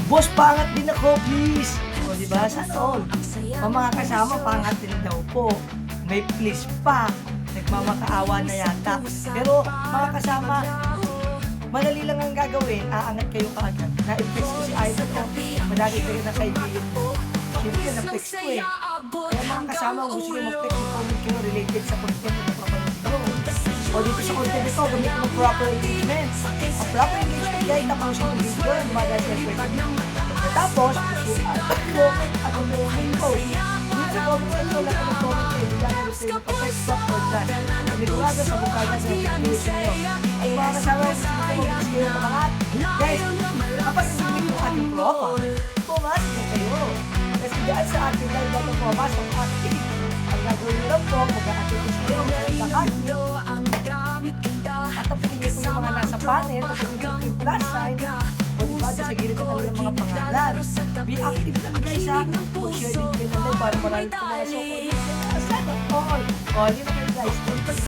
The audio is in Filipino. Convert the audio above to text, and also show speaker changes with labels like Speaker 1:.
Speaker 1: Boss, pangat din ako, please. O, diba? Sana all. Ang mga kasama, pangat din daw po. May please pa. Nagmamakaawa na yata. Pero, mga kasama, madali lang ang gagawin. Aangat kayo kaagad. Na-flex ko si Idol ko. Madali kayo na kaibigan ko. Siyempre, na-flex ko eh. Kaya mga kasama, kung gusto nyo mag-flex yung comment nyo related sa content na napapanood nyo. O dito sa content ito, gamit ng proper engagement. Ang proper engagement guys, tapusin yung video, lumagal sa effect. Tapos, tatlo at ang main post. Dito sa comment section, lahat ng comment kayo, bilang yung sa'yo perfect stop or dash. Panigurado sa mukha na sa video nyo. At mga kasama, gusto nyo mag-gusto kayo makangat. Guys, kapag nagiging yung ating propa, pumasok na kayo. Kasi dyan sa ating live bago pumasok ang ating ang gagawin nyo lang po, mag-a-activate kayo, mag-a-lakas nyo. Tatapin niyo po yung mga nasa panel, tapos yung plus sign, o diba, sa gilid na ng mga pangalan. Be active lang guys ha, mag-share din kayo natin para marami po mga support. Sana all. O, yun na kayo guys.